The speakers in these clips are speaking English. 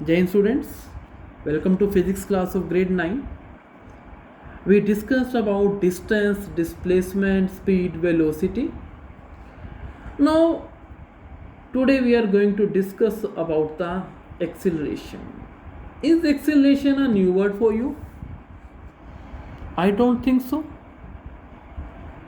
Jain students, welcome to physics class of grade 9. We discussed about distance, displacement, speed, velocity. Now, today we are going to discuss about the acceleration. Is acceleration a new word for you? I don't think so.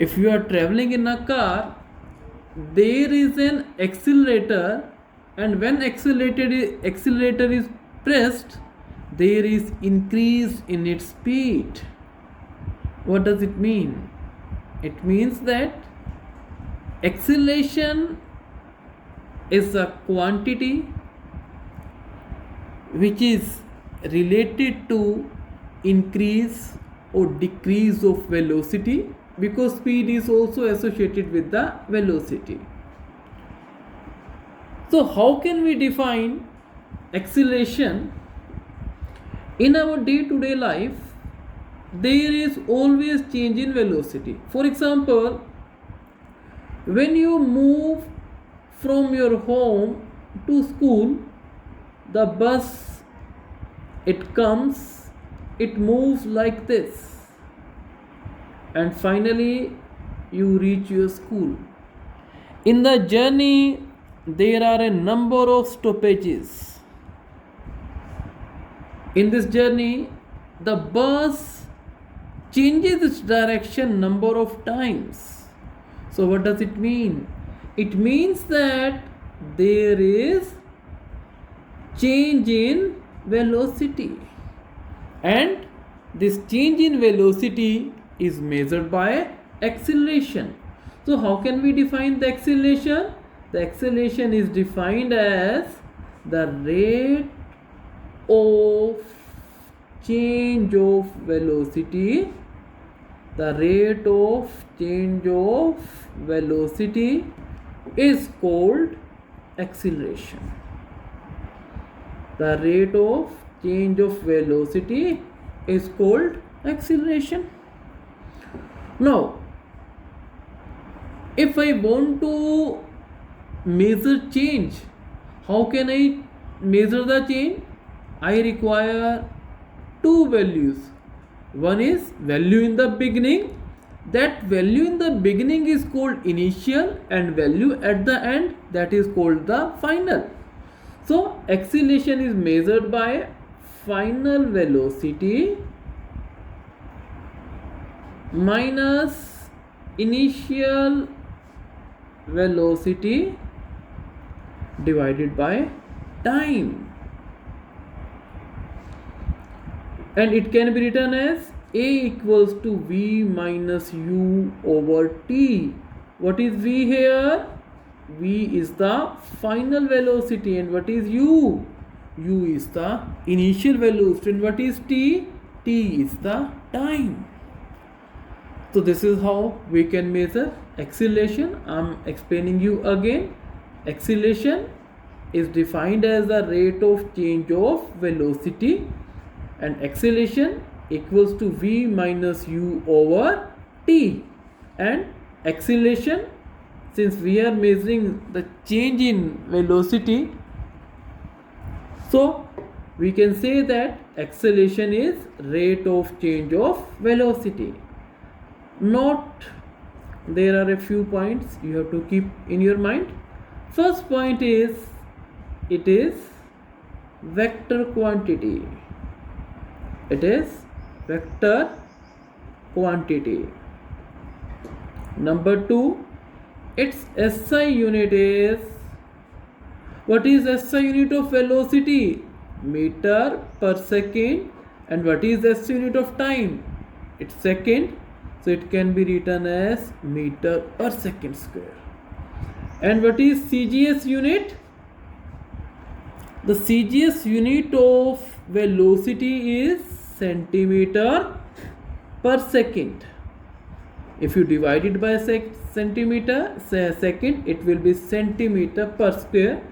If you are traveling in a car, there is an accelerator, and when accelerator is pressed, there is increase in its speed. What does it mean? It means that acceleration is a quantity which is related to increase or decrease of velocity, because speed is also associated with the velocity. So how can we define acceleration? In our day-to-day life, there is always change in velocity. For example, when you move from your home to school, the bus, it comes, it moves like this, and finally you reach your school. In the journey, there are a number of stoppages. In this journey, the bus changes its direction number of times. So what does it mean? It means that there is change in velocity, and this change in velocity is measured by acceleration. So how can we define the acceleration? The acceleration is defined as the rate of change of velocity. The rate of change of velocity is called acceleration. The rate of change of velocity is called acceleration. Now, if I want to measure change, how can I measure the change? I require two values. One is value in the beginning. That value in the beginning is called initial, and value at the end, that is called the final. So acceleration is measured by final velocity minus initial velocity divided by time, and it can be written as A equals to V minus U over T. What is V here? V is the final velocity, and what is U? U is the initial velocity, and what is T? T is the time. So this is how we can measure acceleration. I am explaining you again. Acceleration is defined as the rate of change of velocity, and acceleration equals to V minus U over T. And acceleration, since we are measuring the change in velocity, so we can say that acceleration is rate of change of velocity. Note, there are a few points you have to keep in your mind. First point is, it is vector quantity. It is vector quantity. Number two, its SI unit is, what is SI unit of velocity? Meter per second. And what is SI unit of time? It's second. So it can be written as meter per second square. And what is CGS unit? The CGS unit of velocity is centimeter per second. If you divide it by centimeter second, it will be centimeter per square.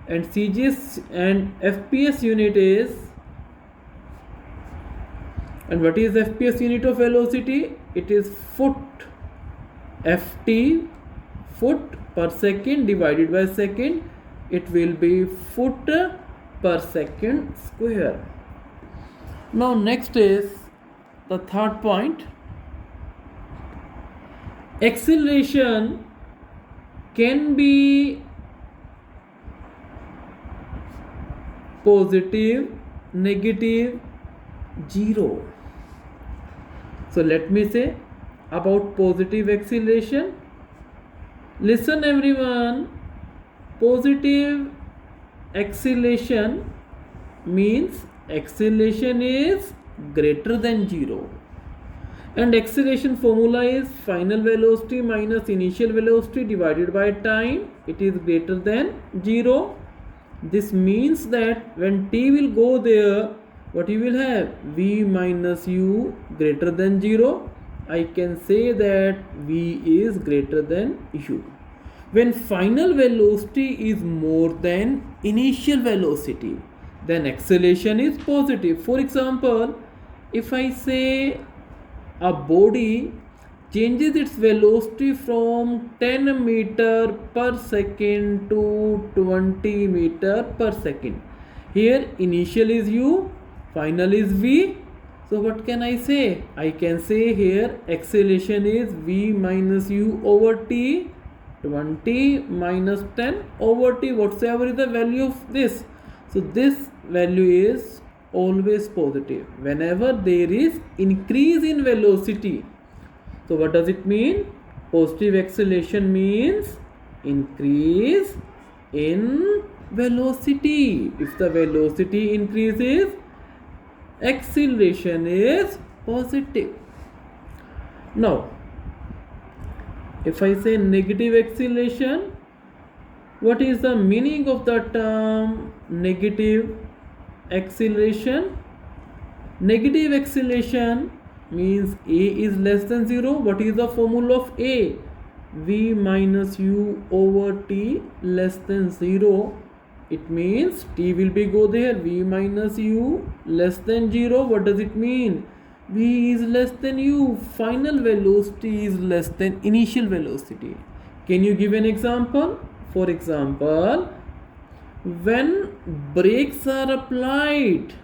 And CGS and FPS unit is, and what is FPS unit of velocity? It is foot. FT, foot per second divided by second, it will be foot per second square. Now next is the third point. Acceleration can be positive, negative, zero. So let me say about positive acceleration. Listen everyone, positive acceleration means acceleration is greater than zero, and acceleration formula is final velocity minus initial velocity divided by time. It is greater than zero. This means that when t will go there, what you will have? V minus u greater than 0. I can say that V is greater than u. When final velocity is more than initial velocity, then acceleration is positive. For example, if I say a body changes its velocity from 10 meter per second to 20 meter per second. Here initial is u, final is v. So what can I say? I can say here acceleration is v minus u over t, 20 minus 10 over t, whatsoever is the value of this. So this value is always positive whenever there is increase in velocity. So what does it mean? Positive acceleration means increase in velocity. If the velocity increases, acceleration is positive. Now, if I say negative acceleration, what is the meaning of the term negative acceleration? Negative acceleration means a is less than 0. What is the formula of a? V minus u over t less than 0. It means t will be go there, v minus u less than 0. What does it mean? V is less than u. Final velocity is less than initial velocity. Can you give an example? For example, when brakes are applied,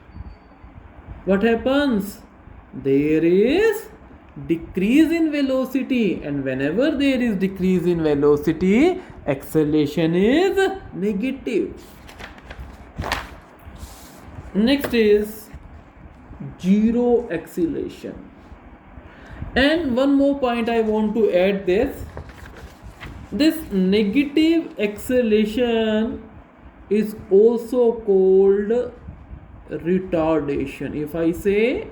what happens? There is decrease in velocity, and whenever there is decrease in velocity, acceleration is negative. Next is zero acceleration. And one more point I want to add this negative acceleration is also called retardation. If I say,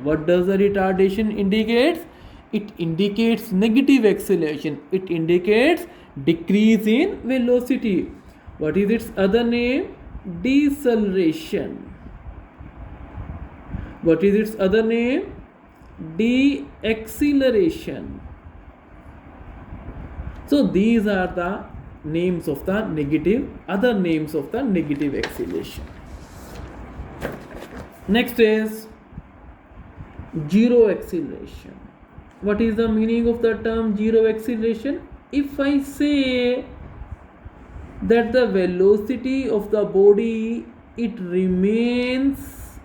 what does the retardation indicates? It indicates negative acceleration. It indicates decrease in velocity. What is its other name? Deceleration. What is its other name? Deacceleration. So these are the names of the other names of the negative acceleration. Next is zero acceleration. What is the meaning of the term zero acceleration? If I say that the velocity of the body, it remains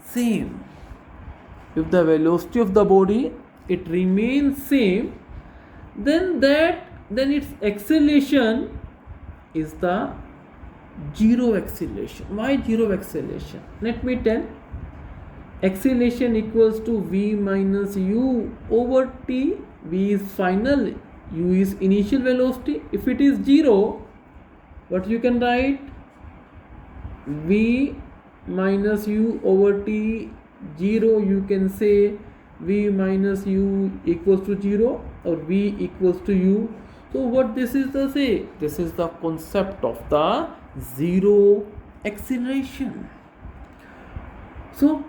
same. If the velocity of the body, it remains same, then its acceleration is the zero acceleration. Why zero acceleration? Let me tell. Acceleration equals to v minus u over t. V is final, u is initial velocity. If it is 0, what you can write? V minus u over t 0, you can say v minus u equals to 0 or v equals to u. So what this is the say? This is the concept of the zero acceleration. So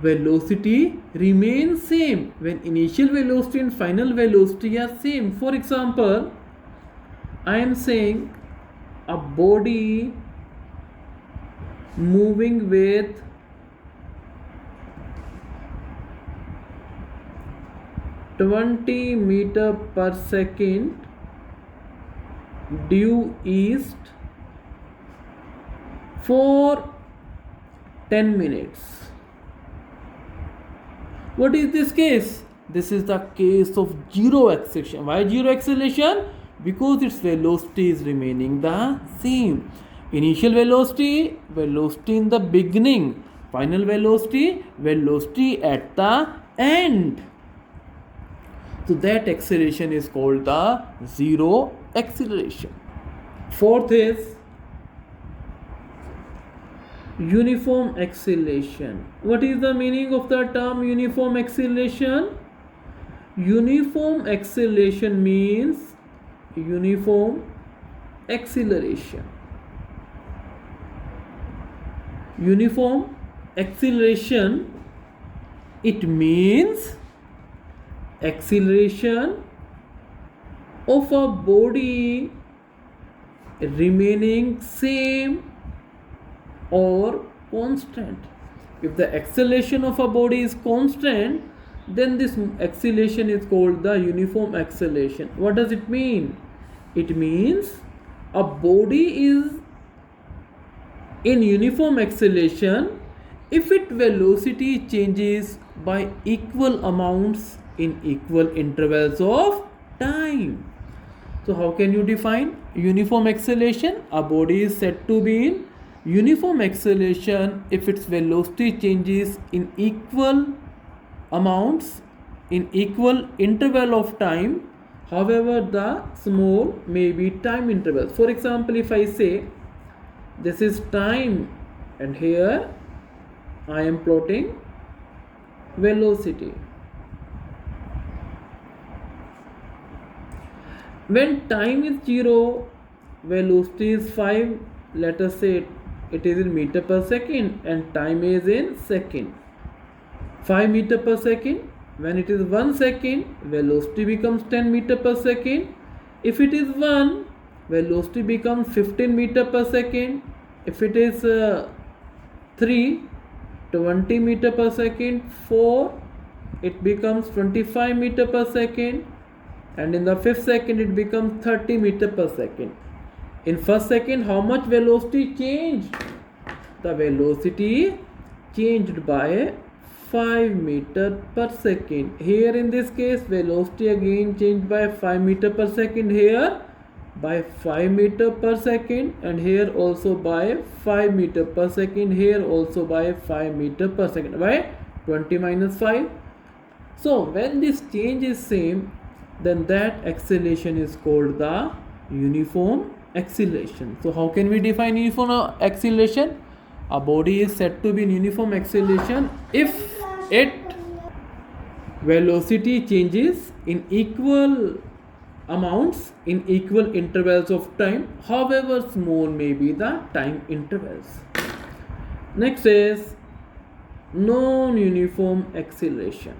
velocity remains same when initial velocity and final velocity are same. For example, I am saying a body moving with 20 meter per second due east for 10 minutes. What is this case? This is the case of zero acceleration. Why zero acceleration? Because its velocity is remaining the same. Initial velocity, velocity in the beginning. Final velocity, velocity at the end. So that acceleration is called the zero acceleration. Fourth is uniform acceleration. What is the meaning of the term uniform acceleration? Uniform acceleration means uniform acceleration. Uniform acceleration, it means acceleration of a body remaining same or constant. If the acceleration of a body is constant, then this acceleration is called the uniform acceleration. What does it mean? It means a body is in uniform acceleration if its velocity changes by equal amounts in equal intervals of time. So how can you define uniform acceleration? A body is said to be in uniform acceleration if its velocity changes in equal amounts in equal interval of time, however the small may be time intervals. For example, if I say this is time and here I am plotting velocity. When time is 0, velocity is 5, let us say it is in meter per second and time is in second. 5 meter per second. When it is 1 second, velocity becomes 10 meter per second. If it is 1, velocity becomes 15 meter per second. If it is 3, 20 meter per second. 4, it becomes 25 meter per second. And in the 5th second, it becomes 30 meter per second. In 1st second, how much velocity changed? The velocity changed by 5 meter per second. Here in this case, velocity again changed by 5 meter per second. Here by 5 meter per second, and here also by 5 meter per second. Here also by 5 meter per second. Why? 20 minus 5. So when this change is same, then that acceleration is called the uniform acceleration. So how can we define uniform acceleration? A body is said to be in uniform acceleration if its velocity changes in equal amounts in equal intervals of time, however small may be the time intervals. Next is non-uniform acceleration.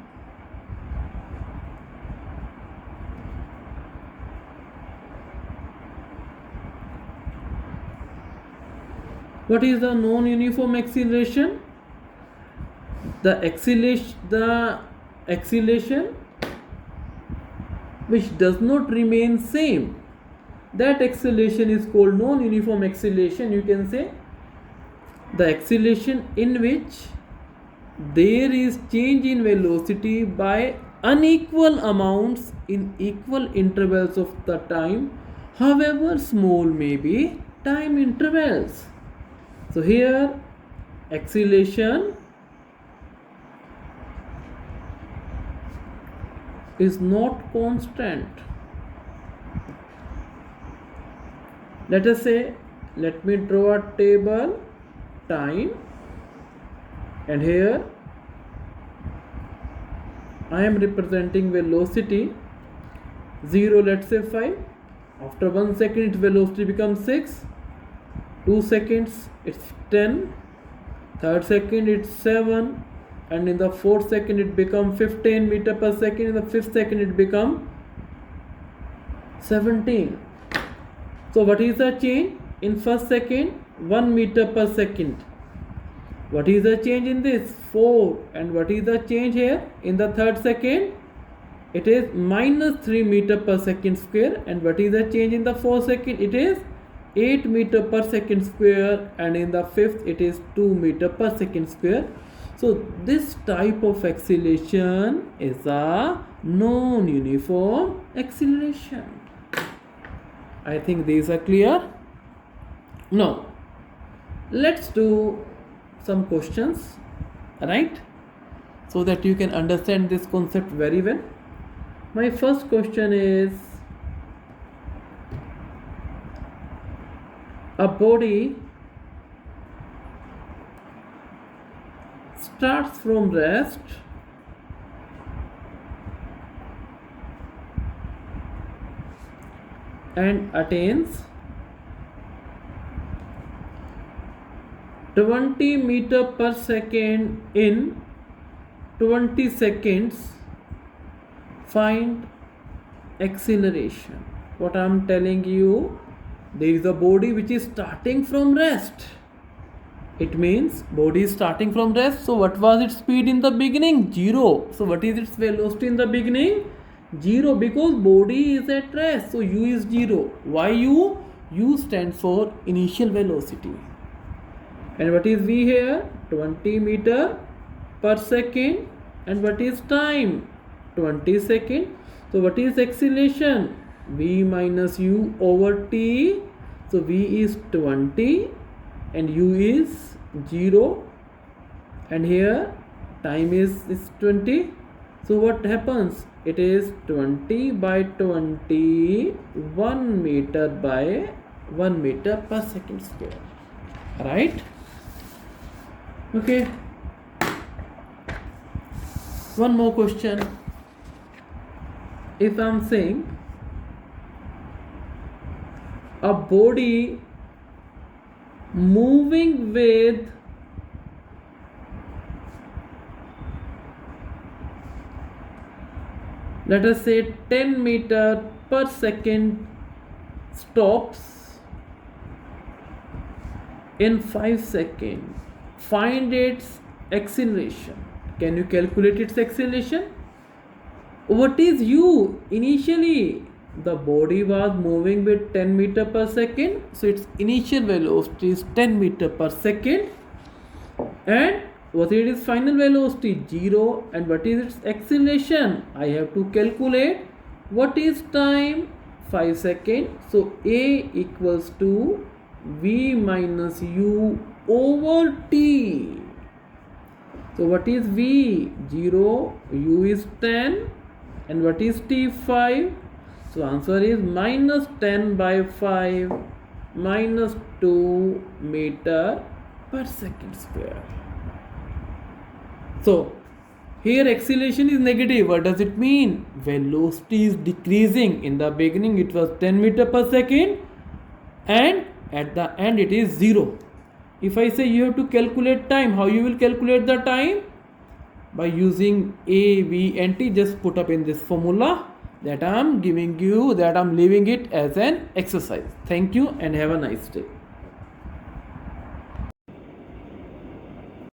What is the non-uniform acceleration? The acceleration which does not remain same. That acceleration is called non-uniform acceleration. You can say the acceleration in which there is change in velocity by unequal amounts in equal intervals of the time, however small may be time intervals. So here acceleration is not constant. Let us say, let me draw a table, time, and here I am representing velocity 0, let's say 5. After 1 second its velocity becomes 6. 2 seconds it's 10. 3rd second it's 7. And in the 4th second it becomes 15 meter per second. In the 5th second it becomes 17. So what is the change? In 1st second 1 meter per second. What is the change in this? 4. And what is the change here? In the 3rd second it is minus 3 meter per second square. And what is the change in the 4th second? It is 8 meter per second square, and in the fifth it is 2 meter per second square. So this type of acceleration is a non-uniform acceleration. I think these are clear. Now let's do some questions, right, so that you can understand this concept very well. My first question is, a body starts from rest and attains 20 meter per second in 20 seconds. Find acceleration. What I am telling you, there is a body which is starting from rest. It means body is starting from rest. So what was its speed in the beginning? 0. So what is its velocity in the beginning? 0, because body is at rest. So u is 0. Why u? U stands for initial velocity. And what is v here? 20 meter per second. And what is time? 20 seconds. So what is acceleration? V minus u over t. So v is 20 and u is 0, and here time is 20. So what happens? It is 20 by 20, 1 meter by 1 meter per second square, right? Okay, one more question. If I am saying a body moving with let us say 10 meter per second stops in 5 seconds, find its acceleration. Can you calculate its acceleration? What is u? Initially the body was moving with 10 meter per second, so its initial velocity is 10 meter per second, and what is its final velocity? 0. And what is its acceleration? I have to calculate. What is time? 5 seconds. So a equals to v minus u over t. So what is v? 0. U is 10. And what is t? 5. So answer is minus 10 by 5 minus 2 meter per second square. So here acceleration is negative. What does it mean? Velocity is decreasing. In the beginning it was 10 meter per second, and at the end it is 0. If I say you have to calculate time, how you will calculate the time? By using a, v and t. Just put up in this formula that I am giving you, that I am leaving it as an exercise. Thank you and have a nice day.